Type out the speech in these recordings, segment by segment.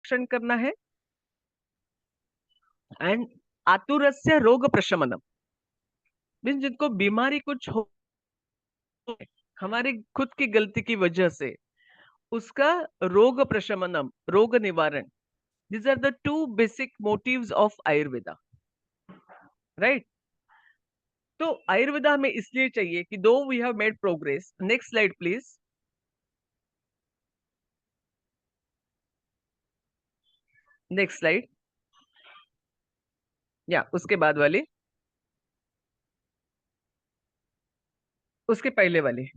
रक्षण करना है। एंड आतुरस्य रोग प्रशमनम मीन्स जिनको बीमारी कुछ हो हमारी खुद की गलती की वजह से, उसका रोग प्रशमनम रोग निवारण। These are the two basic motives of Ayurveda, right? तो आयुर्वेदा हमें इसलिए चाहिए कि दो we have made progress. Next slide please. Next slide, या उसके बाद वाली, उसके पहले वाली,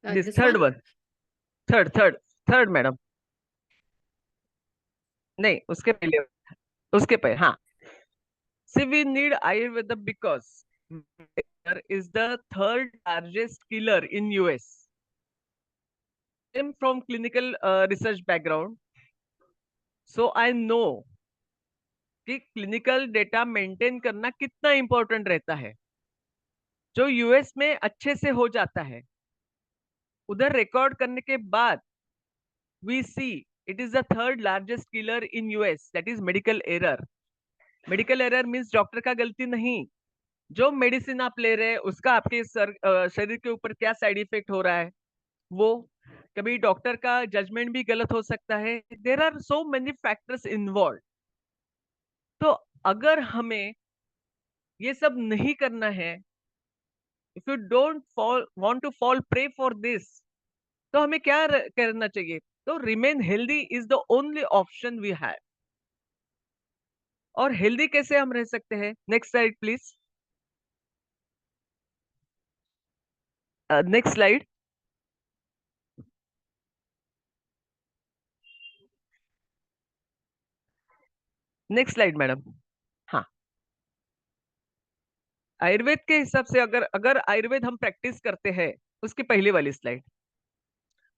this This third one? One, third third third madam, नहीं उसके पहले, उसके पहले, हाँ। See, we need Ayurveda because is the third largest killer in US. I'm from clinical research background, so I know कि क्लिनिकल डेटा मेंटेन करना कितना important रहता है। जो यूएस में अच्छे से हो जाता है, उधर रिकॉर्ड करने के बाद we see it is the third largest killer in US, that is medical error. Medical error means doctor का गलती नहीं, जो मेडिसिन आप ले रहे हैं उसका आपके शरीर के ऊपर क्या साइड इफेक्ट हो रहा है, वो कभी डॉक्टर का जजमेंट भी गलत हो सकता है। There are so many factors involve. तो अगर हमें ये सब नहीं करना है, if you don't fall want to fall pray for this, तो हमें क्या करना चाहिए? तो remain healthy is the only option we have. और हेल्दी कैसे हम रह सकते हैं? Next slide please. Next slide. Next slide madam. हाँ, आयुर्वेद के हिसाब से अगर अगर आयुर्वेद हम प्रैक्टिस करते हैं, उसकी पहली वाली स्लाइड,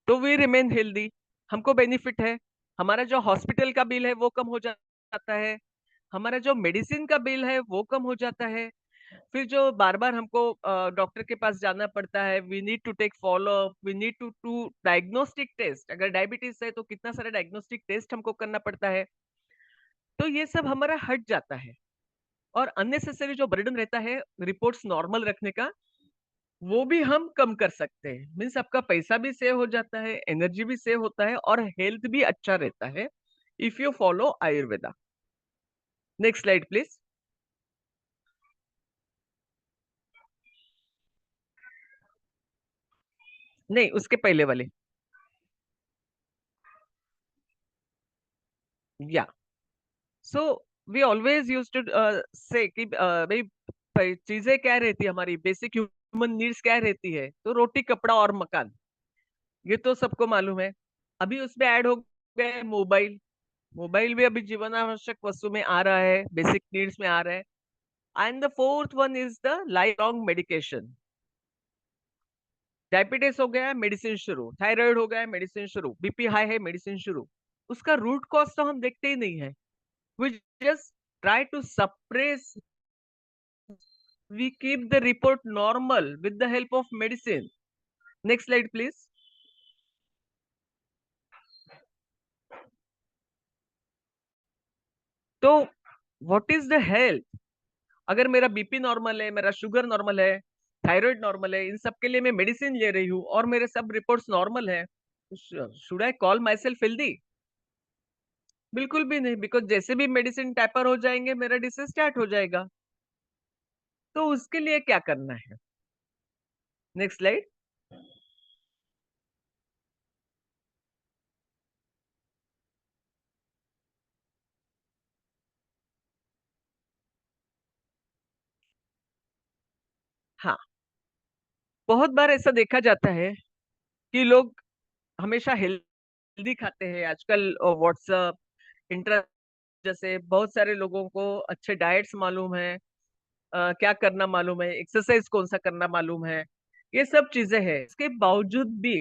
तो वी रिमेन हेल्दी, हमको बेनिफिट है। हमारा जो हॉस्पिटल का बिल है वो कम हो जाता है, हमारा जो मेडिसिन का बिल है वो कम हो जाता है। फिर जो बार बार हमको डॉक्टर के पास जाना पड़ता है, we need to take follow up, we need to to diagnostic test, अगर डायबिटीज है तो कितना सारा डायग्नोस्टिक टेस्ट हमको करना पड़ता है। तो ये सब हमारा हट जाता है। और अननेसेसरी जो बर्डन रहता है रिपोर्ट्स नॉर्मल रखने का, वो भी हम कम कर सकते हैं। मीन्स आपका पैसा भी सेव हो जाता है, एनर्जी भी सेव होता है, और हेल्थ भी अच्छा रहता है if you follow Ayurveda. Next slide please. नहीं, उसके पहले वाले, या so we always use to say कि भाई चीजें क्या रहती है, हमारी बेसिक ह्यूमन नीड्स क्या रहती है, तो रोटी कपड़ा और मकान, ये तो सबको मालूम है। अभी उसमें ऐड हो गया है मोबाइल। मोबाइल भी अभी जीवन आवश्यक वस्तु में आ रहा है, बेसिक नीड्स में आ रहा है। And the fourth one is the life long medication. Diabetes हो गया है, मेडिसिन शुरू। थायराइड हो गया है, मेडिसिन शुरू। बीपी हाई है, मेडिसिन शुरू। उसका रूट कॉज तो हम देखते ही नहीं है। We just try to suppress, we keep the report normal with the help of medicine. Next slide please. तो व्हाट इज द हेल्थ? अगर मेरा बीपी नॉर्मल है, मेरा शुगर नॉर्मल है, थायराइड नॉर्मल है, इन सब के लिए मैं मेडिसिन ले रही हूँ और मेरे सब रिपोर्ट्स नॉर्मल है, should I call my self healthy? बिल्कुल भी नहीं, बिकॉज जैसे भी मेडिसिन टैपर हो जाएंगे मेरा डिसीज स्टार्ट हो जाएगा। तो उसके लिए क्या करना है? Next slide. हाँ, बहुत बार ऐसा देखा जाता है कि लोग हमेशा हेल्दी खाते हैं। आजकल व्हाट्सएप, इंटरनेट, जैसे बहुत सारे लोगों को अच्छे डाइट्स मालूम है, क्या करना मालूम है, एक्सरसाइज कौन सा करना मालूम है, ये सब चीजें हैं। इसके बावजूद भी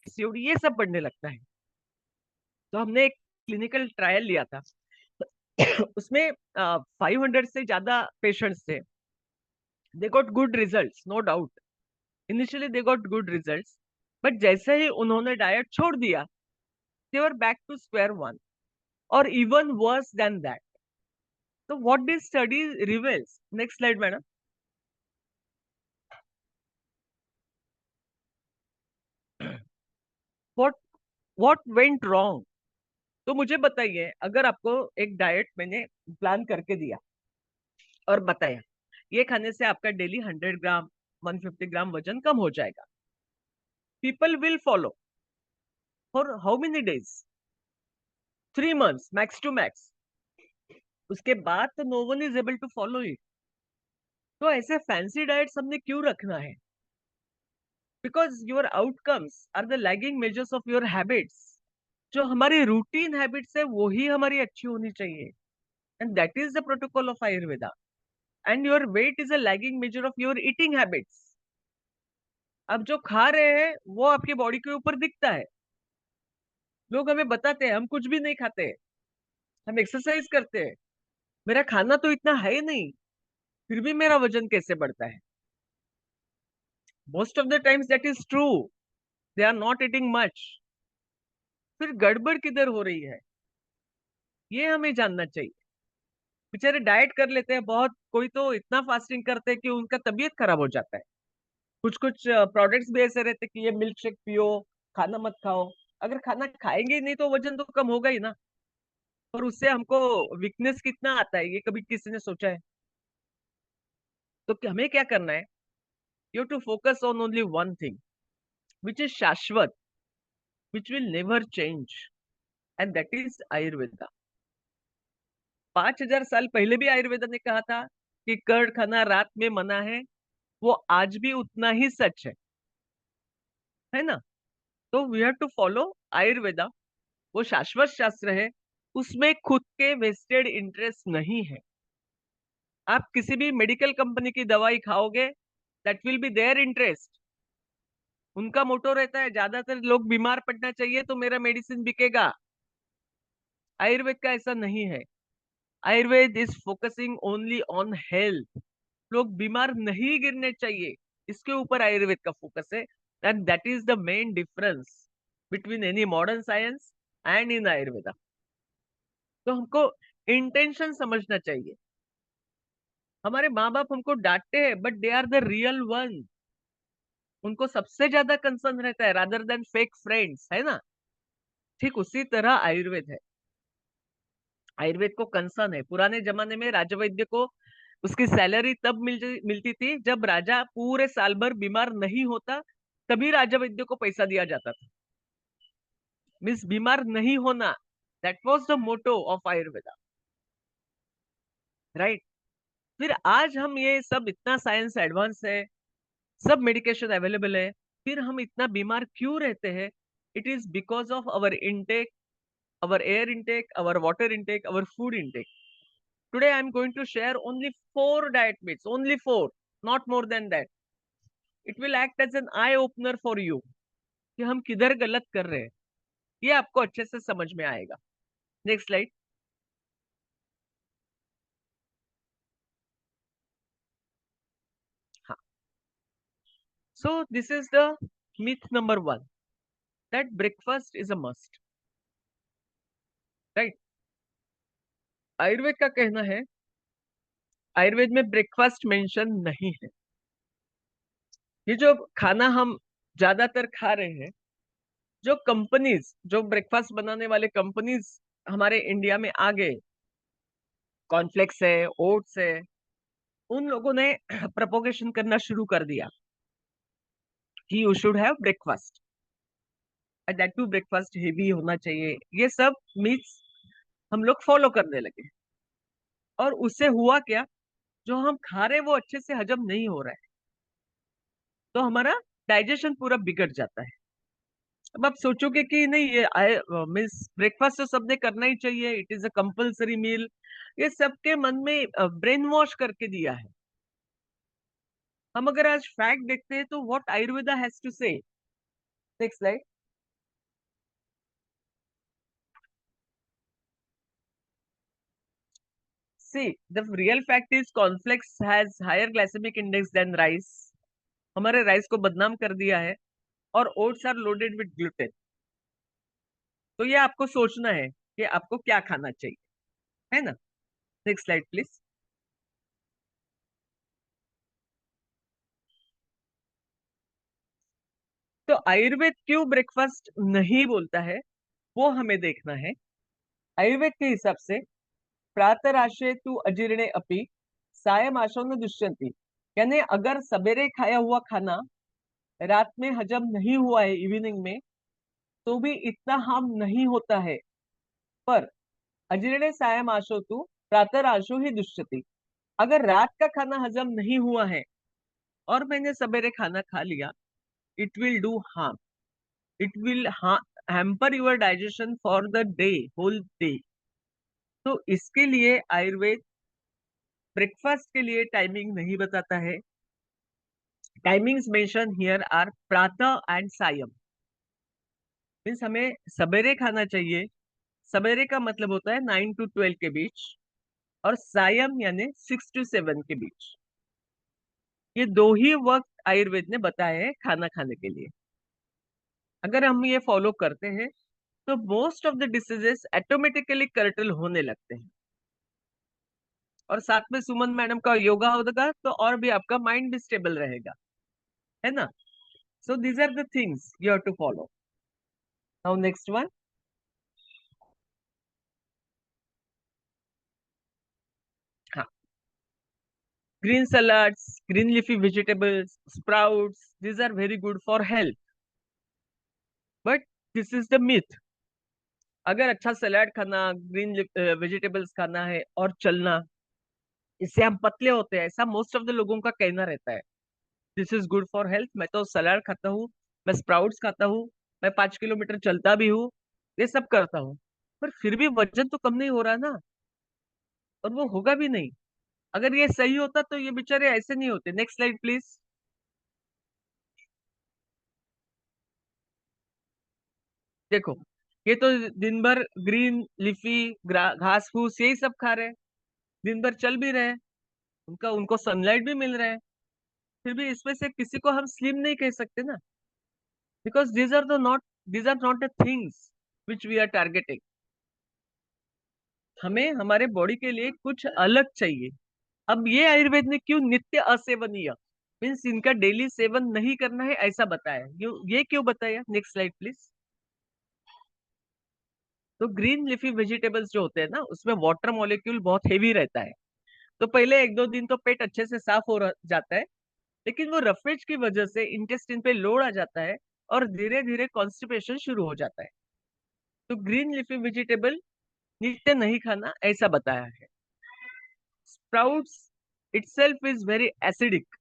एप्टीट्यूड, ये सब पढ़ने लगता है। तो हमने एक क्लिनिकल ट्रायल लिया था। उसमें 500 से ज्यादा पेशेंट्स थे। They got good results, no doubt. Initially they got good results, but जैसे ही उन्होंने डाइट छोड़ दिया, they were back to square one, और इवन वर्स देन दैट। तो what this study reveals, next slide madam. What what went wrong? तो मुझे बताइए, अगर आपको एक डाइट मैंने प्लान करके दिया और बताया ये खाने से आपका डेली 100 ग्राम 150 ग्राम वजन कम हो जाएगा, people will follow for how many days? 3 months max to max. उसके बाद तो no one is able to follow it. तो ऐसे फैंसी डाइट्स हमने क्यों रखना है? Because your outcomes are the lagging measures of your habits. जो हमारी रूटीन हैबिट्स है वही हमारी अच्छी होनी चाहिए, and that is the protocol of Ayurveda. And your weight is a lagging measure of your eating habits. आप जो खा रहे हैं वो आपकी बॉडी के ऊपर दिखता है। लोग हमें बताते हैं हम कुछ भी नहीं खाते, हम एक्सरसाइज करते हैं, मेरा खाना तो इतना है नहीं, फिर भी मेरा वजन कैसे बढ़ता है? Most of the times that is true, they are not eating much. फिर गड़बड़ किधर हो रही है, ये हमें जानना चाहिए। बेचारे डाइट कर लेते हैं बहुत, कोई तो इतना फास्टिंग करते हैं कि उनका तबीयत खराब हो जाता है। कुछ कुछ प्रोडक्ट्स भी ऐसे रहते हैं कि ये मिल्क शेक पियो, खाना मत खाओ। अगर खाना खाएंगे ही नहीं तो वजन तो कम होगा ही ना। और उससे हमको वीकनेस कितना आता है, ये कभी किसी ने सोचा है? तो हमें क्या करना है? You to focus on only one thing which is शाश्वत, which will never change, and that is Ayurveda. 5,000 साल पहले भी आयुर्वेदा ने कहा था कि कर्ड खाना रात में मना है। वो आज भी उतना ही सच है ना? तो we have to follow Ayurveda. वो शाश्वत शास्त्र है, उसमें खुद के वेस्टेड इंटरेस्ट नहीं है। आप किसी भी मेडिकल कंपनी की दवाई खाओगे, that will be their interest. उनका मोटो रहता है ज्यादातर लोग बीमार पड़ना चाहिए तो मेरा मेडिसिन बिकेगा। आयुर्वेद का ऐसा नहीं है। Ayurveda is focusing only on health. लोग बीमार नहीं गिरने चाहिए, इसके ऊपर आयुर्वेद का फोकस है। And that is the main difference between any modern science and in Ayurveda. तो हमको इंटेंशन समझना चाहिए। हमारे माँ बाप हमको डांटते हैं, but they are the real one. उनको सबसे ज्यादा कंसर्न रहता है रादर देन फेक फ्रेंड्स, है ना? ठीक उसी तरह आयुर्वेद है। आयुर्वेद को कंसर्न है। पुराने जमाने में राजवैद्य को उसकी सैलरी तब मिलती थी जब राजा पूरे साल भर बीमार नहीं होता, तभी राजवैद्य को पैसा दिया जाता था। मीन्स बीमार नहीं होना, that was the motto of Ayurveda, right? फिर आज हम ये सब इतना साइंस एडवांस है, सब मेडिकेशन अवेलेबल है, फिर हम इतना बीमार क्यों रहते हैं? It is because of our intake, our air intake, our water intake, our food intake. Today I am going to share only 4 diet myths, only 4, not more than that. It will act as an eye opener for you कि हम किधर गलत कर रहे हैं। ये आपको अच्छे से समझ में आएगा। Next slide. हाँ, so this is the myth number 1, that breakfast is a must, right? Ayurveda का कहना है, आयुर्वेद में ब्रेकफास्ट मेंशन नहीं है। ये जो खाना हम ज्यादातर खा रहे हैं, जो कंपनीज, जो ब्रेकफास्ट बनाने वाले कंपनीज हमारे इंडिया में आ गए, कॉर्नफ्लेक्स है, ओट्स है, उन लोगों ने प्रोपोगेशन करना शुरू कर दिया कि you should have breakfast, and that too breakfast heavy होना चाहिए। ये सब मीट्स हम लोग फॉलो करने लगे, और उससे हुआ क्या? जो हम खा रहे हैं वो अच्छे से हजम नहीं हो रहा है, तो हमारा डाइजेशन पूरा बिगड़ जाता है। अब आप सोचोगे कि नहीं, ये मीन्स ब्रेकफास्ट तो सबने करना ही चाहिए, इट इज अ कंपल्सरी मील। ये सबके मन में ब्रेन वॉश करके दिया है। हम अगर आज फैक्ट देखते हैं तो what Ayurveda has to say, next slide. See the real fact is cornflakes has higher glycemic index than rice. हमारे राइस को बदनाम कर दिया है। और oats are loaded with gluten. तो ये आपको सोचना है कि आपको क्या खाना चाहिए, है ना। Next slide please. तो आयुर्वेद क्यों ब्रेकफास्ट नहीं बोलता है, वो हमें देखना है। आयुर्वेद के हिसाब से प्रातराशे तु अजीर्णे अपि सायं आशो न दुष्यंति। यानी अगर सवेरे खाया हुआ खाना रात में हजम नहीं हुआ है इवनिंग में, तो भी इतना हार्म नहीं होता है। पर अजीर्णे सायं आशो तु प्रातराशो ही दुष्यति। अगर रात का खाना हजम नहीं हुआ है और मैंने सवेरे खाना खा लिया, it will do harm. It will hamper your digestion for the day, whole day. तो इसके लिए आयुर्वेद ब्रेकफास्ट के लिए टाइमिंग नहीं बताता है। टाइमिंग्स मेंशन हियर आर प्रातः एंड सायं। मीन्स हमें सवेरे खाना चाहिए। सवेरे का मतलब होता है 9 to 12 के बीच, और सायं यानी 6 to 7 के बीच। ये दो ही वक्त आयुर्वेद ने बताए हैं खाना खाने के लिए। अगर हम ये फॉलो करते हैं तो most of the diseases automatically curtail होने लगते हैं। और साथ में सुमन मैडम का योगा होगा तो और भी आपका माइंड भी स्टेबल रहेगा, है ना। So these are the things you have to follow. Now next one. हाँ, green salads, green leafy vegetables, sprouts, these are very good for health. But this is the myth. अगर अच्छा सलाद खाना, green vegetables खाना है और चलना, इससे हम पतले होते हैं, ऐसा मोस्ट ऑफ द लोगों का कहना रहता है। This is good for health. मैं तो सलाद खाता हूँ, मैं स्प्राउट्स खाता हूँ, मैं 5 किलोमीटर चलता भी हूँ, ये सब करता हूँ, पर फिर भी वजन तो कम नहीं हो रहा ना। और वो होगा भी नहीं। अगर ये सही होता तो ये बेचारे ऐसे नहीं होते। Next slide please. देखो, ये तो दिन भर ग्रीन लीफी घास फूस यही सब खा रहे हैं, दिन भर चल भी रहे हैं, उनका उनको सनलाइट भी मिल रहा है, फिर भी इसमें से किसी को हम स्लिम नहीं कह सकते ना। Because these are not the things which we are targeting. हमें हमारे बॉडी के लिए कुछ अलग चाहिए। अब ये आयुर्वेद ने क्यों नित्य असेवनीय, मीन्स इनका डेली सेवन नहीं करना है ऐसा बताया, ये क्यों बताया। Next slide please. तो ग्रीन लिफी वेजिटेबल्स जो होते हैं ना, उसमें वाटर मॉलिक्यूल बहुत हेवी रहता है। तो पहले 1-2 दिन तो पेट अच्छे से साफ जाता है, लेकिन वो रफेज की वजह से इंटेस्टाइन पे लोड आ जाता है और धीरे धीरे कॉन्स्टिपेशन शुरू हो जाता है। तो ग्रीन लीफी वेजिटेबल नित्य नहीं खाना ऐसा बताया है। Sprouts itself is very acidic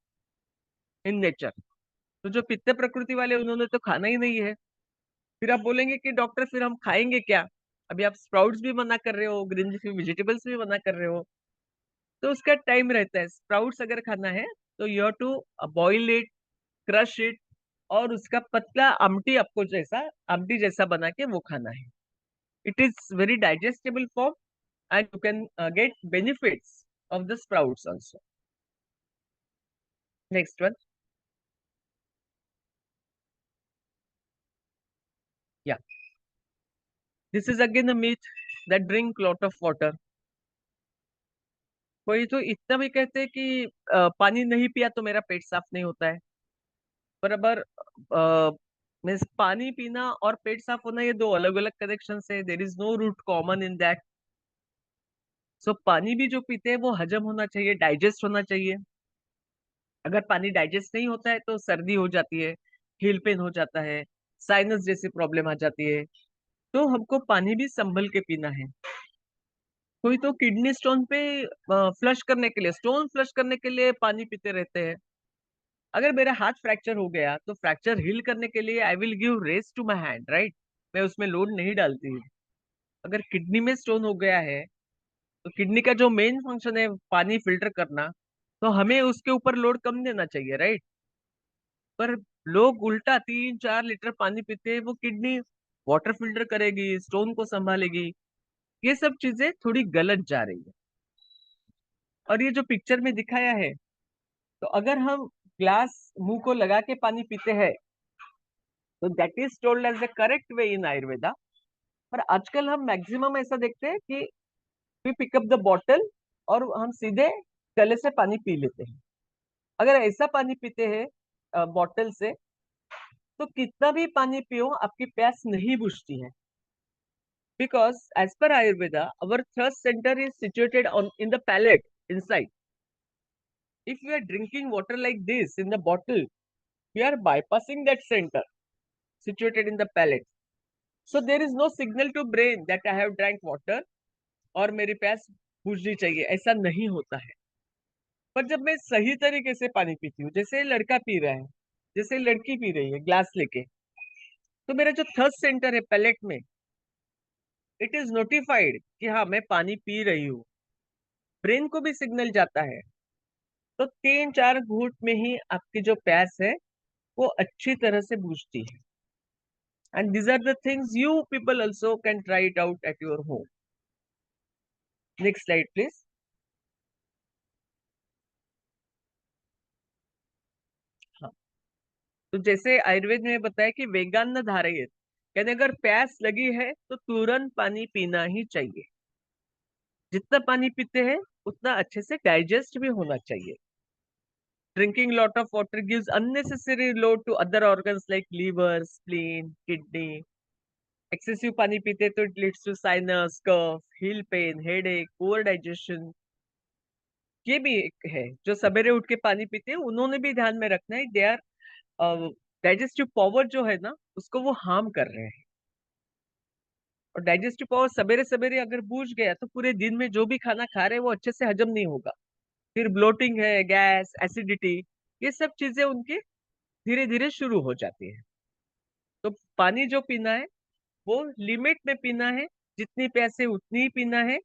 in nature. तो जो पित्त प्रकृति वाले उन्होंने तो खाना ही नहीं है। फिर आप बोलेंगे कि डॉक्टर फिर हम खाएंगे क्या। अभी आप स्प्राउट्स भी मना कर रहे हो, ग्रीन लीफी वेजिटेबल्स भी मना कर रहे हो। तो उसका टाइम रहता है। स्प्राउट्स अगर खाना है तो you have to boil it, crush it, और उसका पतला आमटी आपको जैसा आमटी जैसा बना के वो खाना है। It is very digestible form and you can get benefits of the sprouts also. Next one. Yeah, this is again a myth that drink lot of water. कोई तो इतना भी कहते हैं कि पानी नहीं पिया तो मेरा पेट साफ नहीं होता है। बराबर। मीन्स पानी पीना और पेट साफ होना ये दो अलग अलग कनेक्शन है। There is no root common in that. So पानी भी जो पीते हैं वो हजम होना चाहिए, डाइजेस्ट होना चाहिए। अगर पानी डाइजेस्ट नहीं होता है तो सर्दी हो जाती है, हिल पेन हो जाता है, साइनस जैसी प्रॉब्लम आ जाती है। तो हमको पानी भी संभल के पीना है। कोई तो किडनी स्टोन पे फ्लश करने के लिए, स्टोन फ्लश करने के लिए पानी पीते रहते हैं। अगर मेरा हाथ फ्रैक्चर हो गया तो फ्रैक्चर हील करने के लिए I will give rest to my hand, right. मैं उसमें लोड नहीं डालती हूँ। अगर किडनी में स्टोन हो गया है तो किडनी का जो मेन फंक्शन है पानी फिल्टर करना, तो हमें उसके ऊपर लोड कम देना चाहिए, राइट। पर लोग उल्टा 3-4 लीटर पानी पीते हैं। वो किडनी वाटर फिल्टर करेगी, स्टोन को संभालेगी। ये सब चीजें थोड़ी गलत जा रही है। और ये जो पिक्चर में दिखाया है, तो अगर हम ग्लास मुंह को लगा के पानी पीते हैं, तो that is told as the correct way in Ayurveda. पर आजकल हम मैक्सिमम ऐसा देखते हैं कि we pick up the bottle और हम सीधे गले से पानी पी लेते हैं। अगर ऐसा पानी पीते हैं बॉटल से, तो कितना भी पानी पियो आपकी प्यास नहीं बुझती है। Because as per Ayurveda our thirst centre is situated on in the palate inside. If we are drinking water like this in the bottle, we are bypassing that center situated in the palate. So there is no signal to brain that I have drank water और मेरी प्यास बुझनी चाहिए, ऐसा नहीं होता है। पर जब मैं सही तरीके से पानी पीती हूँ, जैसे लड़का पी रहा है, जैसे लड़की पी रही है ग्लास लेके, तो मेरा जो थर्स्ट सेंटर है पैलेट में, इट इज नोटिफाइड कि हाँ मैं पानी पी रही हूँ। ब्रेन को भी सिग्नल जाता है। तो 3-4 घूंट में ही आपकी जो प्यास है वो अच्छी तरह से बुझती है। And these are the things you people also can try it out at your home. Next slide please. हाँ, तो जैसे आयुर्वेद में बताया कि वेगान धारयेत, यानी अगर प्यास लगी है तो तुरंत पानी पीना ही चाहिए। जितना पानी पीते हैं उतना अच्छे से डाइजेस्ट भी होना चाहिए। Drinking lot of water gives unnecessary load to other organs like liver, spleen, kidney. Excessive पानी पीते तो it leads to sinus, cough, heel pain, headache, poor digestion. ये भी एक है जो सवेरे उठ के पानी पीते हैं, उन्होंने भी ध्यान में रखना है। दे आर डाइजेस्टिव पावर जो है ना, उसको वो हार्म कर रहे हैं। और डाइजेस्टिव पावर सवेरे सवेरे अगर बूझ गया तो पूरे दिन में जो भी खाना खा रहे हैं वो अच्छे से हजम नहीं होगा। फिर ब्लोटिंग है, गैस, एसिडिटी, ये सब चीजें उनकी धीरे धीरे शुरू हो जाती है। तो पानी जो पीना है वो लिमिट में पीना है, जितनी प्यासे उतनी ही पीना है।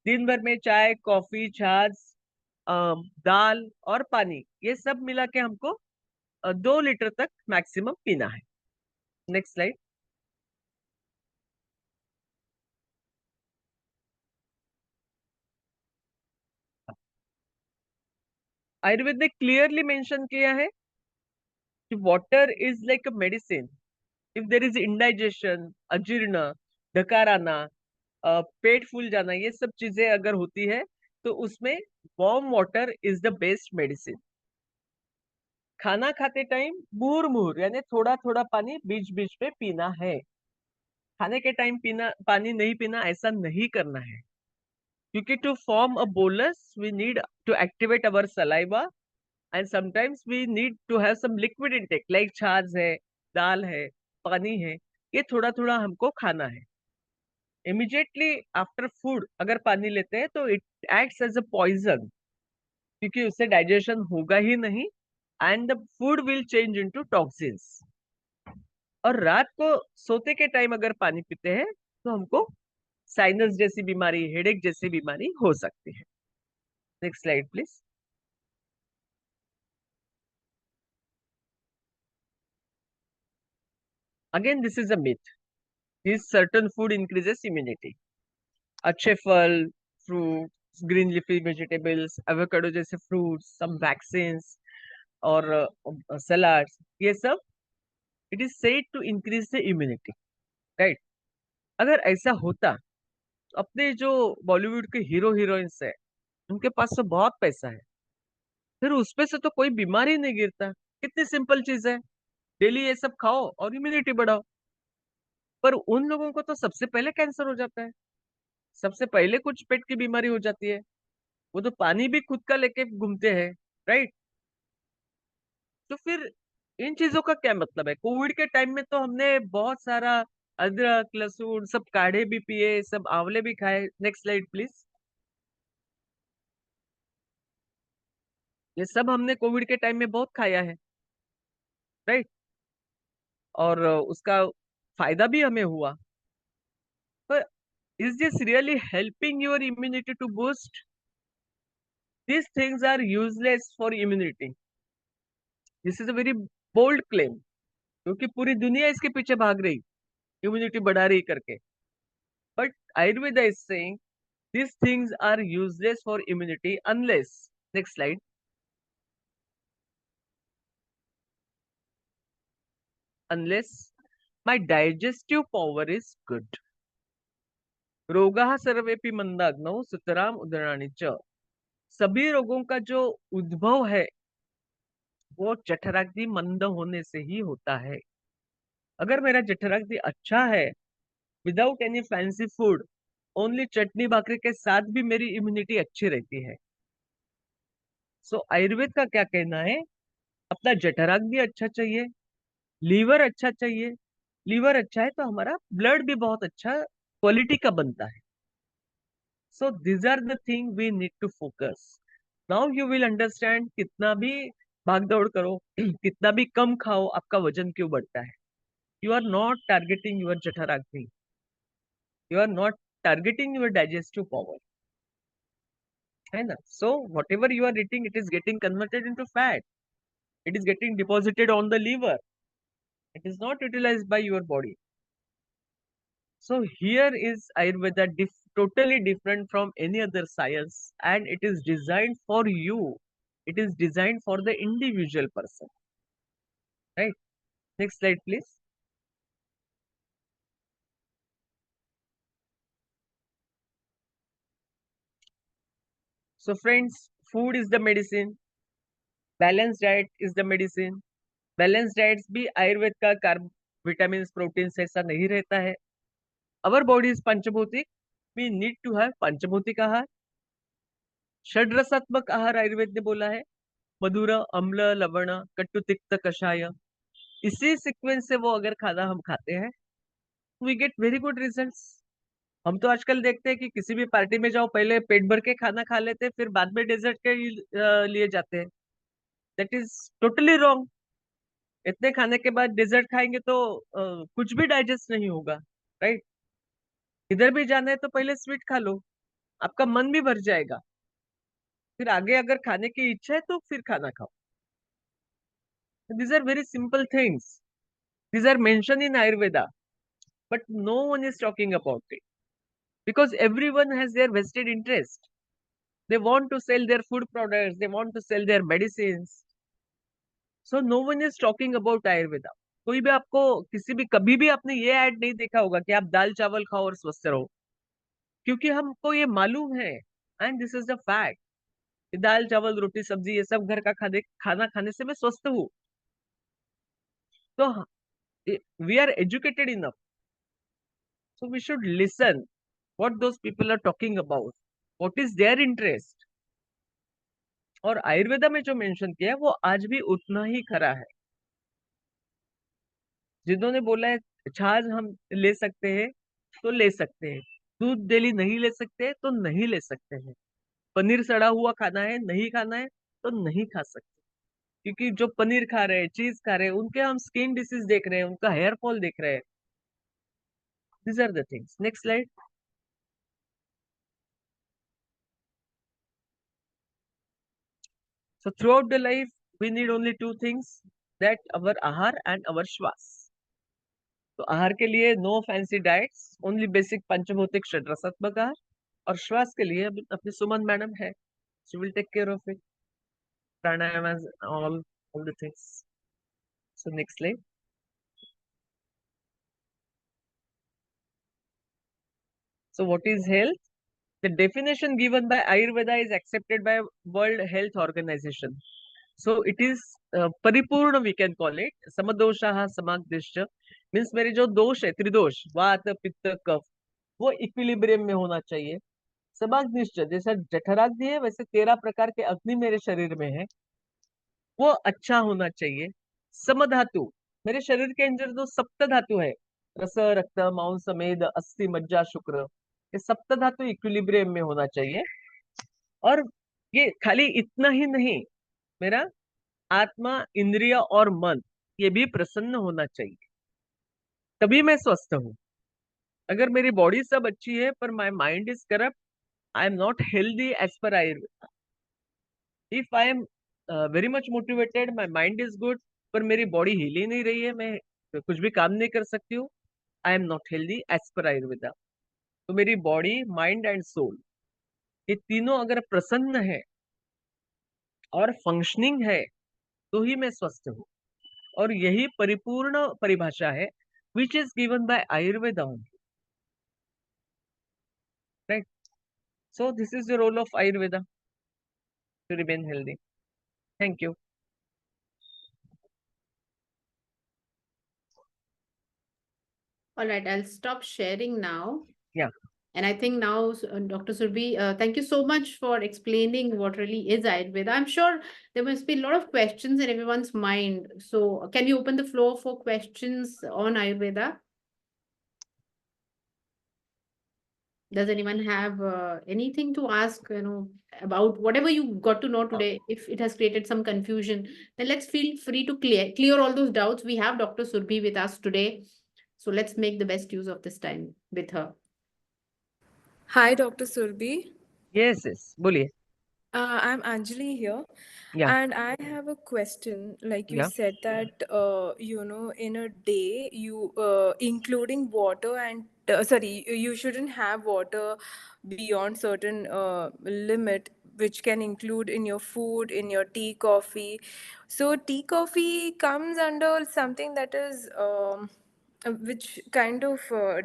दिन भर में चाय, कॉफी, छाछ, दाल और पानी, ये सब मिला के हमको 2 लीटर तक मैक्सिमम पीना है। Next slide. आयुर्वेद ने क्लियरली मेंशन किया है कि water is like a medicine. If there is indigestion, अजीर्ण, डकार आना, पेट फूल जाना, ये सब चीजें अगर होती है तो उसमें warm water is the best medicine. खाना खाते टाइम मुहुर मुहुर यानी थोड़ा थोड़ा पानी बीच बीच में पीना है। खाने के टाइम पीना पानी नहीं पीना, ऐसा नहीं करना है। क्योंकि to form a bolus we need to activate our saliva, and sometimes we need to have some liquid intake like chaach है, दाल है, पानी है। ये थोड़ा थोड़ा हमको खाना है। इमिडिएटली आफ्टर फूड अगर पानी लेते हैं तो it acts as a poison, क्योंकि उससे डाइजेशन होगा ही नहीं, and the food will change into toxins. और रात को सोते के टाइम अगर पानी पीते हैं तो हमको साइनस जैसी बीमारी, हेडेक जैसी बीमारी हो सकती है। Next slide please. Again this is a myth, this certain food increases immunity. अच्छे फल, fruits, green leafy vegetables, avocado जैसे फ्रूट्स, सम वैक्सीन्स और सलाड्स, ये सब it is said to increase the immunity, right. अगर ऐसा होता तो अपने जो बॉलीवुड के हीरो हीरोइंस है, उनके पास तो बहुत पैसा है, फिर उसपे से तो कोई बीमारी नहीं गिरता। कितनी सिंपल चीज है, डेली ये सब खाओ और इम्यूनिटी बढ़ाओ। पर उन लोगों को तो सबसे पहले कैंसर हो जाता है, सबसे पहले कुछ पेट की बीमारी हो जाती है। वो तो पानी भी खुद का लेके घूमते हैं, राइट। तो फिर इन चीजों का क्या मतलब है? कोविड के टाइम में तो हमने बहुत सारा अदरक, लहसुन, सब काढ़े भी पिए, सब आंवले भी खाए। Next slide please. ये सब हमने कोविड के टाइम में बहुत खाया है, राइट। और उसका फायदा भी हमें हुआ। पर is this really helping your immunity to boost? These things are useless for immunity. This is a very bold claim, क्योंकि पूरी दुनिया इसके पीछे भाग रही, इम्यूनिटी बढ़ा रही करके। But Ayurveda is saying These things are useless for immunity unless, next slide, unless my digestive power is good. रोगाः सर्वेपि मंदाग्नौ सुतराम उदराणि च. सभी रोगों का जो उद्भव है वो जठराग्नि मंद होने से ही होता है. अगर मेरा जठराग्नि अच्छा है, without any fancy food, only chutney bhakri के साथ भी मेरी इम्यूनिटी अच्छी रहती है. सो आयुर्वेद का क्या कहना है? अपना जठराग्नि अच्छा चाहिए, लीवर अच्छा चाहिए. लीवर अच्छा है तो हमारा ब्लड भी बहुत अच्छा क्वालिटी का बनता है. So these are the thing we need to focus. Now you will understand. कितना भी भाग दौड़ करो, कितना भी कम खाओ, आपका वजन क्यों बढ़ता है. You are not targeting your जठराग्नि, you are not targeting your digestive power, है ना. So whatever you are eating, it is getting converted into fat, it is getting deposited on the liver, it is not utilized by your body. So here is Ayurveda totally different from any other science, and it is designed for you. It is designed for the individual person. Right? Next slide, please. So friends, food is the medicine. Balanced diet is the medicine. Balanced diets भी आयुर्वेद का carb, vitamin, protein ऐसा नहीं रहता है. Our body is पंचभौतिक. We need to have पंचभौतिक आहार. षड्रसात्मक आहार आयुर्वेद ने बोला है. मधुर, अम्ल, लवण, कटु, तिक्त, कषाय. इसी सीक्वेंस से वो अगर खाना हम खाते हैं, we get very good results. हम तो आजकल देखते हैं कि किसी भी पार्टी में जाओ, पहले पेट भर के खाना खा लेते हैं, फिर बाद में डेजर्ट के लिए जाते हैं. That is totally wrong. इतने खाने के बाद डेजर्ट खाएंगे तो कुछ भी डाइजेस्ट नहीं होगा. राइट. इधर भी जाना है तो पहले स्वीट खा लो, आपका मन भी भर जाएगा. फिर आगे अगर खाने की इच्छा है तो फिर खाना खाओ. These are very simple things. These are mentioned in Ayurveda, but no one is talking about it because everyone has their vested interest. They want to sell their food products, they want to sell their medicines. So no one is talking about Ayurveda. कोई भी आपको किसी भी कभी भी आपने ये add नहीं देखा होगा कि आप दाल चावल खाओ और स्वस्थ रहो, क्योंकि हमको ये मालूम है, and this is the fact. दाल चावल रोटी सब्जी ये सब घर का खाना खाने से मैं स्वस्थ हूँ. तो we are educated enough, so we should listen what those people are talking about, what is their interest. और आयुर्वेदा में जो मेंशन किया है वो आज भी उतना ही खरा है. जिन्होंने बोला है छाछ हम ले सकते हैं तो ले सकते हैं, दूध डेली नहीं ले सकते तो नहीं ले सकते हैं, पनीर सड़ा हुआ खाना है नहीं खाना है तो नहीं खा सकते. क्योंकि जो पनीर खा रहे हैं, चीज खा रहे हैं, उनके हम स्किन डिसीज देख रहे हैं, उनका हेयर फॉल देख रहे हैं. These are the things. Next slide. So throughout the life, we need only two things, that our ahar and our shwas. तो आहार के लिए no fancy diets, only basic पंचभौतिक षड्रसात्मक आहार. और श्वास के लिए अपनी सुमन मैडम है, she will take care of it. Pranayama, all the things. So next slide. So what is health? The definition given by Ayurveda is accepted by World Health Organization. So it is परिपूर्ण, we can call it. समदोषाः समाग्निश्च means मेरे जो दोष है, त्रिदोष, वात पित्त कफ, वो इक्विलिब्रियम में होना चाहिए. समाग्निश्च, जैसा जठराग्नि है वैसे 13 प्रकार के अग्नि मेरे शरीर में है, वो अच्छा होना चाहिए. समधातु, मेरे शरीर के अंदर जो सप्त धातु है, रस, रक्त, मांस, मेद, अस्थि, मज्जा, शुक्र, ये सप्त धातु इक्विलिब्रियम में होना चाहिए. और ये खाली इतना ही नहीं, मेरा आत्मा, इंद्रिय और मन ये भी प्रसन्न होना चाहिए, तभी मैं स्वस्थ हूँ. अगर मेरी बॉडी सब अच्छी है पर my mind is corrupt, I am not healthy as per Ayurveda. If I am very much motivated, my mind is good, पर मेरी बॉडी हिल ही नहीं रही है, मैं कुछ भी काम नहीं कर सकती हूँ, I am not healthy as per Ayurveda. तो मेरी बॉडी, माइंड एंड सोल ये तीनों अगर प्रसन्न है और फंक्शनिंग है तो ही मैं स्वस्थ हूँ। और यही परिपूर्ण परिभाषा है which is given by Ayurveda only, right? So this is the role of Ayurveda to remain healthy. Thank you. All right, I'll stop sharing now. Yeah. And I think now, Dr. Surbi, thank you so much for explaining what really is Ayurveda. I'm sure there must be a lot of questions in everyone's mind. So, can you open the floor for questions on Ayurveda? Does anyone have anything to ask, about whatever you got to know today? If it has created some confusion, then let's feel free to clear all those doubts. We have Dr. Surbi with us today. So let's make the best use of this time with her. Hi, Dr. Surbi. Yes, yes. बोलिए. I'm Anjali here, Yeah. and I have a question. Like you Yeah. said that in a day, including water and sorry, you shouldn't have water beyond certain limit, which can include in your food, in your tea, coffee. So tea, coffee comes under something that is which kind of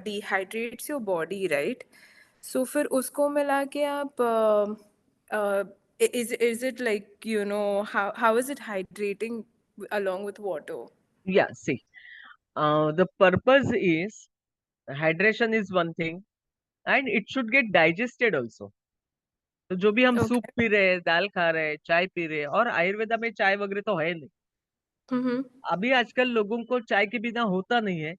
dehydrates your body, right? So फिर उसको मिला के आप is it like how is it hydrating along with water? Yeah. See, the purpose is hydration is one thing, and it should get digested also. तो जो भी हम soup Okay. P रहे हैं, दाल खा रहे हैं, चाय पी रहे हैं, और आयुर्वेदा में चाय वगैरह तो है नहीं. Mm-hmm. अभी आजकल लोगों को चाय के बिना होता नहीं है.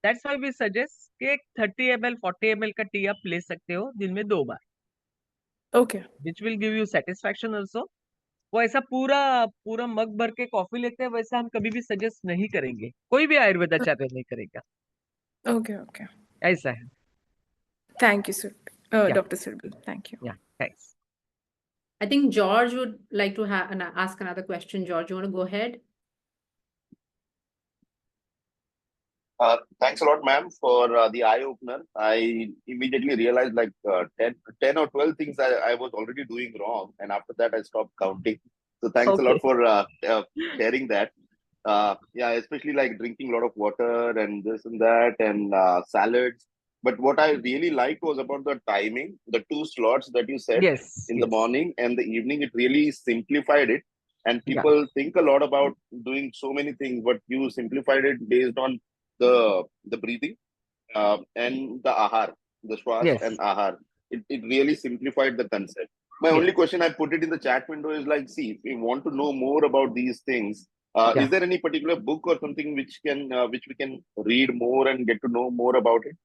दैट्स व्हाई वी सजेस्ट कि एक 30 ml 40 ml का टी आप ले सकते हो दिन में 2 बार, Okay. Which will give you satisfaction also. वो ऐसा पूरा पूरा मग भर के कॉफी लेते हैं, वैसा हम कभी भी सजेस्ट नहीं करेंगे, कोई भी आयुर्वेदाचार्य नहीं करेगा. Okay. Okay. ऐसा है. Thank you, sir. या. Dr. Sirbil. Thank you. या. Thanks. I think George would like to ask another question. George, you want to go ahead? Thanks a lot, ma'am, for the eye opener. I immediately realized like 10 or 12 things I was already doing wrong. And after that, I stopped counting. So thanks a Okay. lot for sharing that. Yeah, especially like drinking a lot of water and this and that and salads. But what I really liked was about the timing, the 2 slots that you said Yes. in the morning and the evening. It really simplified it. And Yeah. people think a lot about doing so many things, but you simplified it based on the breathing and the ahar, the shwas Yes. and ahar. It really simplified the concept. My Yes. only question, I put it in the chat window, is like, see, if we want to know more about these things, Yeah. is there any particular book or something which we can read more and get to know more about it?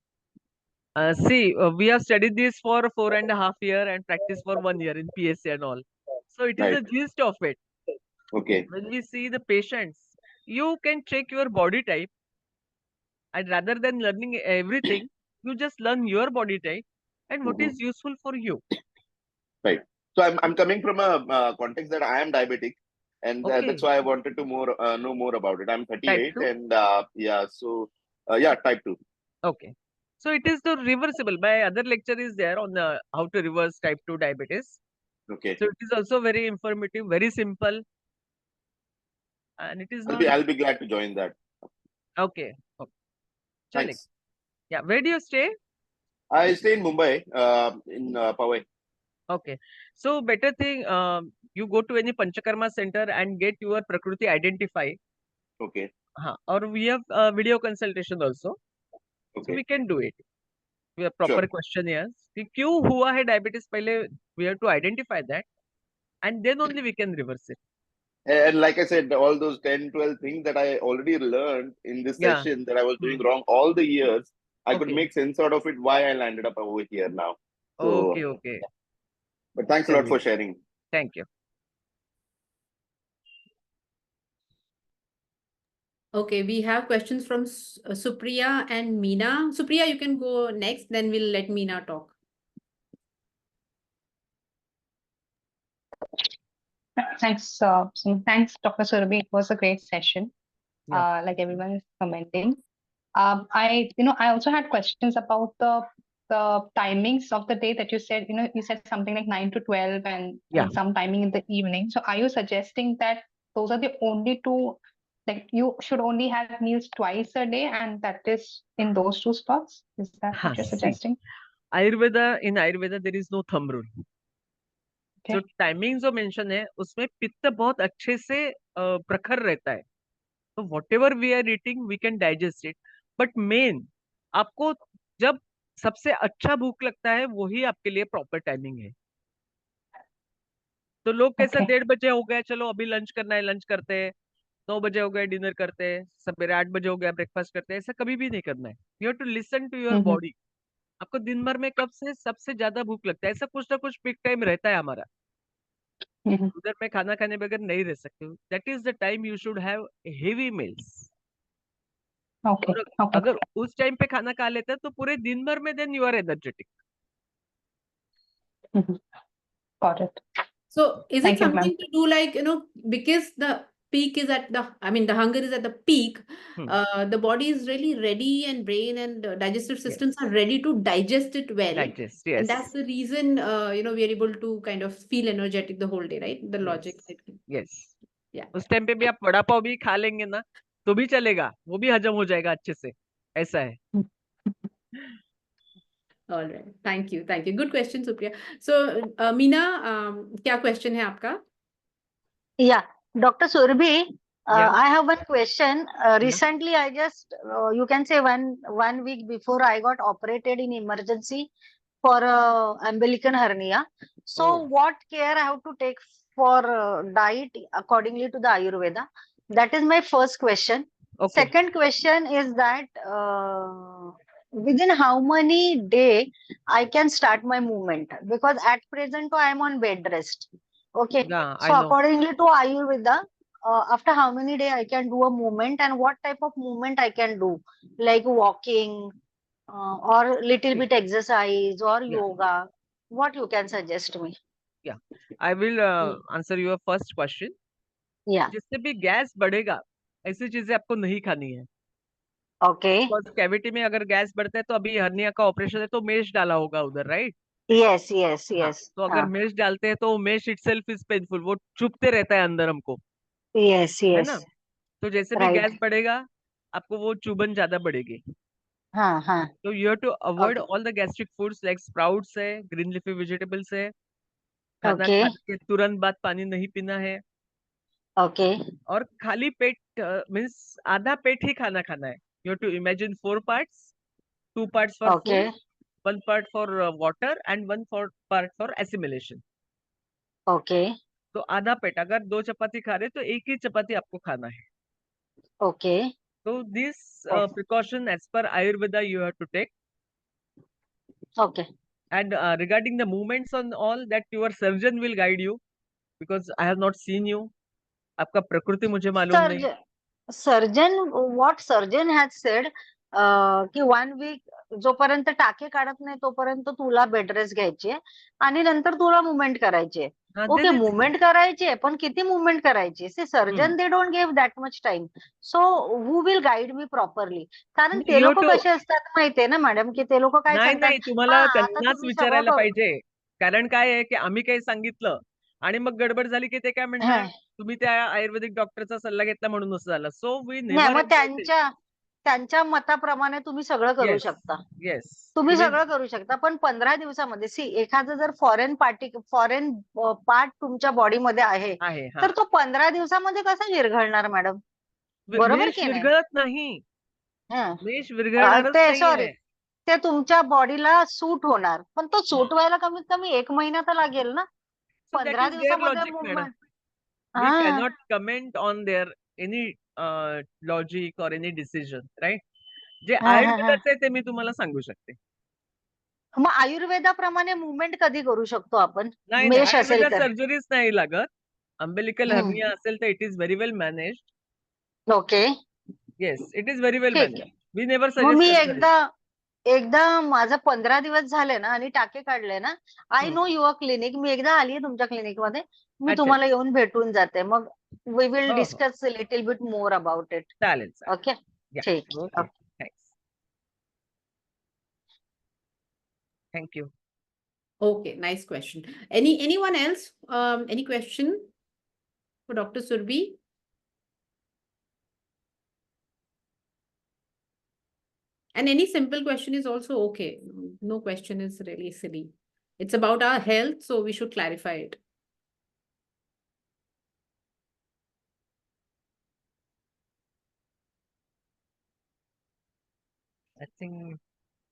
See, we have studied this for 4.5 years and practiced for 1 year in PSC and all. So it is Right. a gist of it. Okay. When we see the patients, you can check your body type, and rather than learning everything, you just learn your body type and what is useful for you. Right. So I'm coming from a context that I am diabetic, and Okay. that's why I wanted to know more about it. I'm 38, 2? and yeah, so yeah, type 2. Okay. So it is the reversible. My other lecture is there on how to reverse type 2 diabetes. Okay. So it is also very informative, very simple, and it is not. I'll be glad to join that. Okay. Okay. Chale. Thanks. Yeah. Where do you stay? I stay in Mumbai, in Powai. Okay. So better thing, you go to any Panchakarma center and get your Prakriti identify. Okay. Or we have video consultation also. So Okay. we can do it. We have Sure. proper questionnaires. कि क्यों हुआ है diabetes पहले, we have to identify that, and then only we can reverse it. And like I said, all those 10, 12 things that I already learned in this Yeah. session that I was doing wrong all the years, I could Okay. make sense out of it why I landed up over here now. So, Okay. Okay. but thanks a lot for sharing. Thank you. Okay, we have questions from Supriya and Meena. Supriya, you can go next, then we'll let Meena talk. Thanks, thanks, Dr. Surabhi. It was a great session. Yeah. Like everyone is commenting. I also had questions about the the timings of the day that you said, you said something like 9 to 12 Yeah. and some timing in the evening. So are you suggesting that those are the only two, like you should only have meals twice a day and that is in those two spots? Is that what you're See, suggesting? in Ayurveda there is no thumb rule. जो Okay. Timing जो mention है उसमें पित्त बहुत अच्छे से प्रखर रहता है, तो whatever we are eating we can digest it, but main आपको जब सबसे अच्छा भूख लगता है वही आपके लिए प्रॉपर टाइमिंग है। तो लोग कैसे Okay. 1:30 बजे हो गए, चलो अभी लंच करना है, लंच करते हैं, 9 बजे हो गए डिनर करते हैं, सवेरे 8 बजे हो गया ब्रेकफास्ट करते हैं, ऐसा कभी भी नहीं करना है। You have to listen to your Mhm. Body. आपको दिन भर में कब से सबसे ज्यादा भूख लगता है, ऐसा कुछ ना कुछ पिक टाइम रहता है हमारा, Mhm. उधर में खाना खाने बगैर नहीं रह सकते। That is the time you should have heavy meals. Okay. और Okay. अगर उस टाइम पे खाना खा लेते हैं तो पूरे दिन भर में then you are energetic. Mhm. Got it. So is it Thank you, ma'am. something to do like, because the peak is at the hunger is at the peak, the body is really ready and brain and digestive systems are ready to digest it well. Digest, And yes. that's the reason, we are able to kind of feel energetic the whole day, right? The logic. Yes. Yeah. उस time पे भी आप वड़ा पाव भी खा लेंगे ना तो भी चलेगा, वो भी हजम हो जाएगा अच्छे से, ऐसा है। All right. Thank you. Thank you. Good question, Supriya. So, Meena, क्या question है आपका? Yeah, Dr. Surabhi, Yeah. I have one question. Recently, I just, you can say one week before I got operated in emergency for umbilical hernia. So Oh. what care I have to take for diet accordingly to the Ayurveda? That is my first question. Okay. Second question is that within how many day I can start my movement? Because at present I am on bed rest. Okay. Yeah, So I know. accordingly to Ayurveda, after how many days I can do a movement and what type of movement I can do, like walking or little bit exercise or yoga, what you can suggest me? I will answer your first question. Yeah. जिससे भी gas बढ़ेगा ऐसी चीजें आपको नहीं खानी है। Okay. Because cavity में अगर गैस बढ़ता है तो अभी हर्निया का ऑपरेशन है तो मेश डाला होगा उधर, राइट? Yes, yes, हाँ, yes. तो अगर मेश डालते हैं तो मेश इटसेल्फ इज पेनफुल, वो चुभते रहता है अंदर हमको, Yes, है ना? yes. तो जैसे भी Right. गैस बढ़ेगा आपको वो चुभन ज्यादा बढ़ेगी। हाँ. तो you have to avoid Okay. All the gastric foods like sprouts है, ग्रीन लीफी वेजिटेबल्स है, खाना Okay. खाने के तुरंत बाद पानी नहीं पीना है, Okay. और खाली पेट मीन्स आधा पेट ही खाना खाना है। You have to imagine 4 parts, 2 parts for Okay. food, 1 part for water and 1 part for assimilation. Okay. तो आधा पेट, अगर 2 चपाती खा रहे तो एक ही चपाती आपको खाना है। Okay. So this Okay. precaution as per Ayurveda you have to take. Okay. And regarding the movements on all that, your surgeon will guide you because I have not seen you. आपका प्रकृति मुझे मालूम नहीं। Surgeon, what surgeon has said, की 1 week जोपर्यंत टाके काढत नाही तोपर्यंत तुला बेड रेस्ट घ्यायची आहे आणि नंतर तुला मुवमेंट करायची आहे. हाँ, ओके, then it's मुवमेंट करायची आहे, पण किती मुवमेंट करायची? See surgeon they don't give that much time. So who will guide me properly? कारण ते you लोक have to- कसे असतात माहितीये ना मॅडम, की ते लोक काय नाही सांगतात, नाही, तुम्हाला "हा, आता त्यांनाच तुम्ही सगळं विचारायला करू." पाहिजे. कारण काय आहे की आम्ही काही सांगितलं आणि मग गडबड झाली की ते काय म्हणणार, हा. तुम्ही त्या आयुर्वेदिक डॉक्टरचा सल्ला घेतला म्हणून असं झालं. सो वी नाही, नेव्हर मग त्यांच्या मताप्रमाणे तुम्ही सगळं करू शकता. येस, तुम्ही सगळं करू शकता, पण 15 दिवसामध्ये एखादं जर फॉरेन पार्ट तुमच्या बॉडीमध्ये आहे, आहे. तर तो 15 दिवसामध्ये कसा विरघळणार मॅडम? बरोबर मेष की नाही? विरघळत नाही, हं. मेष विरघळणारच ते नाहीये. ते तुमच्या बॉडीला सूट होणार, पण तो सूट व्हायला कमीत कमी 1 महिना तर लागेल ना. So that 15 is their दिवसामध्ये logic, madam. Movement. We cannot comment on their any logic or any decision, right? जे आयुर्वेदाचं आहे ते मी तुम्हाला सांगू शकते. मग आयुर्वेदाप्रमाणे मुवमेंट कधी करू शकतो आपण? नाही, मेष असेल आयुर्वेदात तर. सर्जरीच नाही लागत. अंबिलिकल हर्निया असेल तर it is very well managed. Okay. Yes, it is very well ठीक मॅनेज्ड. आहे. वी नेव्हर मग मी सजेस्ट. एकदा माझं 15 दिवस झाले ना आणि टाके काढले ना, आय नो युअर क्लिनिक, मी एकदा आलीये तुमच्या क्लिनिकमध्ये, मी अच्छा. तुम्हाला येऊन भेटून जाते. मग वी विल हो. Discuss little bit more about it. चालेल. ओके, ठीक. Okay. Thank you. Okay, nice question. Anyone else? Any question for Dr. Surbhi? And any simple question is also okay. No question is really silly. It's about our health, so we should clarify it.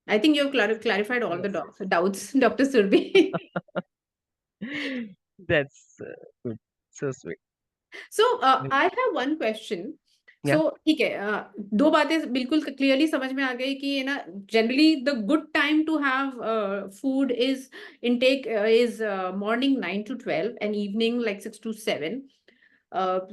I think you have clarified all the Yes. doubts, Dr. Surbhi. That's good. So sweet. So I have one question. Yeah. So ठीक है, दो बातें बिल्कुल clearly समझ में आ गई कि ना generally the good time to have food is intake is morning 9 to 12 and evening like 6 to 7.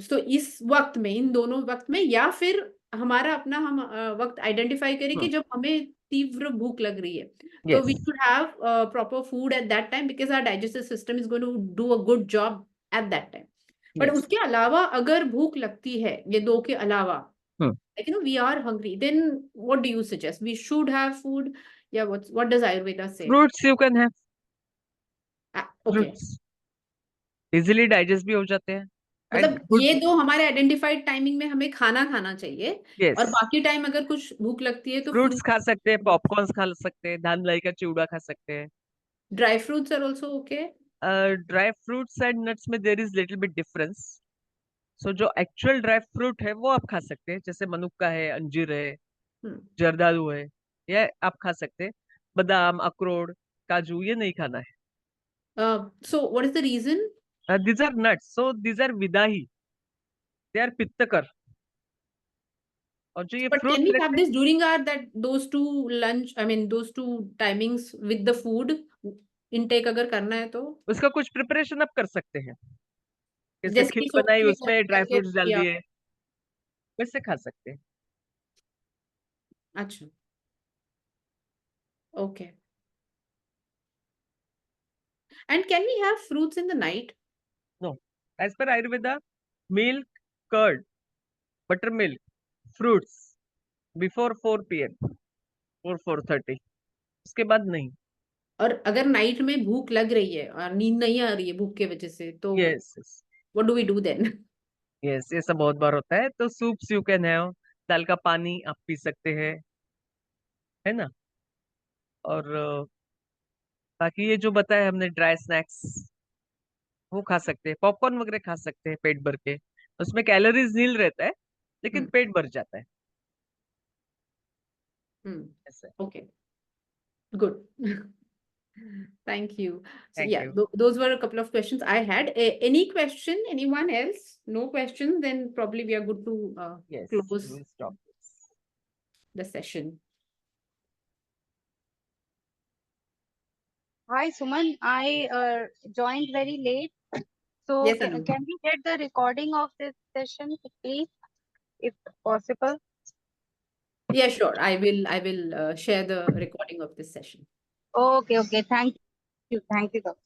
So इस वक्त में, इन दोनों वक्त में, या फिर हमारा अपना हम वक्त आइडेंटिफाई करें कि जब हमें तीव्र भूख लग रही है, तो we Yes. should have proper food at that time because our digestive system is going to do a good job at that time. But Yes. उसके अलावा अगर भूख लगती है ये दो के अलावा, Hmm. like we are hungry, then what do you suggest? We should have food. Yeah, what does Ayurveda say? Fruits you can have. Okay. Fruits. Easily digest भी हो जाते हैं. मतलब ये दो हमारे आइडेंटिफाइड टाइमिंग में हमें खाना चाहिए. Yes. और बाकी टाइम अगर कुछ भूख लगती है तो फ्रूट्स खा सकते हैं, पॉपकॉर्न्स खा सकते हैं, धान लाई का चिवड़ा खा सकते हैं. Dry fruits are also okay. Dry fruits and nuts में there is little bit difference. So जो एक्चुअल ड्राई फ्रूट है वो आप खा सकते हैं, जैसे मनुक्का है, अंजीर है, जर्दालू है, ये आप खा सकते हैं. बादाम, अखरोट, काजू ये नहीं खाना है. So what is the reason? These are nuts, so these are vidahi, they are पित्तकर. और जो ये But can fruits we रहते have this during our those two lunch, I mean those two timings with the food intake अगर करना है तो उसका कुछ प्रिपरेशन आप कर सकते हैं. जैसे जैसे खीर कि बनाई, सोचते उसमें हैं ड्राई करके फ्रूट्स डाल या दिए, वैसे खा सकते हैं. अच्छा okay. And can we have fruits in the night? No, as per Ayurveda, milk, curd, buttermilk, fruits before 4 p.m. or 4:30. उसके बाद नहीं. और अगर नाइट में भूख लग रही है और नींद नहीं आ रही है भूख के वजह से, तो Yes, yes. what do we do then? Yes, ये सब बहुत बार होता है. तो सूप्स यू कैन हैव, दाल का पानी आप पी सकते हैं, है ना. और बाकी ये जो बताया हमने ड्राई स्नैक्स वो खा सकते हैं, पॉपकॉर्न वगैरह खा सकते हैं पेट भर के. उसमें कैलोरीज नील रहता है लेकिन पेट भर जाता है. ऐसा है. Okay, good. Thank you. So Thank yeah, you. those were a couple of questions I had. Any question? Anyone else? No question? Then probably we are good to Yes, close we'll stop this. the session. Hi, Suman. I joined very late. So Yes, can Anu. we get the recording of this session, please, if possible? Yeah, sure. I will share the recording of this session. Okay, okay. Thank you. Thank you, doctor.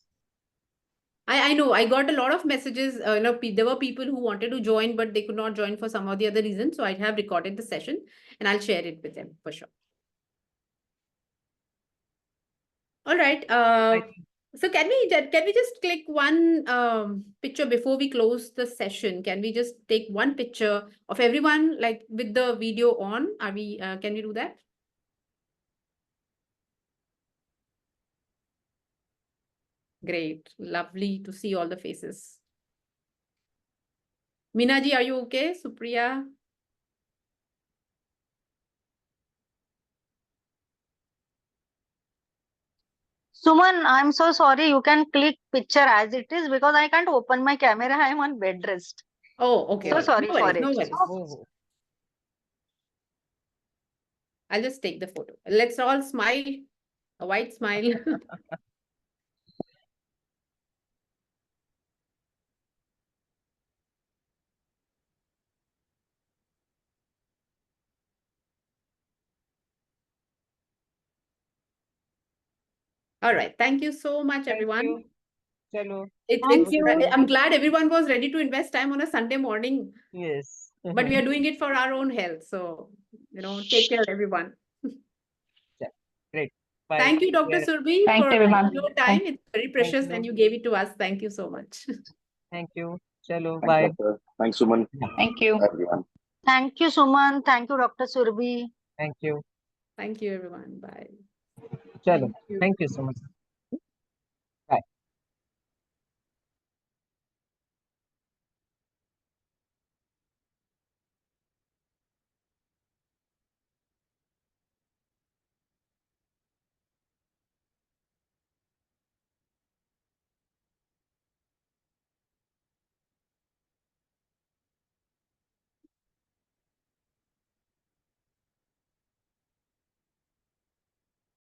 I know I got a lot of messages. There were people who wanted to join, but they could not join for some or the other reason. So I have recorded the session and I'll share it with them for sure. All right. So can we just click one picture before we close the session? Can we just take one picture of everyone, like with the video on? Are we? Can we do that? Great. Lovely to see all the faces. Meena ji, are you okay? Supriya? Suman, I'm so sorry. You can click picture as it is because I can't open my camera. I'm on bed rest. Oh, okay. So sorry No for worries, it. no worries. I'll just take the photo. Let's all smile. A white smile. All right. Thank you so much, everyone. Chalo. Thank you. I'm glad everyone was ready to invest time on a Sunday morning. Yes. But we are doing it for our own health. So, take care, everyone. Great. Bye. Thank you, Dr. Yeah. Surbi, Thank for you, everyone. your time. It's very precious you. and you gave it to us. Thank you so much. Thank you. Chalo, Thanks, bye. Doctor. Thanks, Suman. Thank you. Bye, everyone. Thank you, Suman. Thank you, Dr. Surbi. Thank you. Thank you, everyone. Bye. Chalo. Thank you. Thank you so much.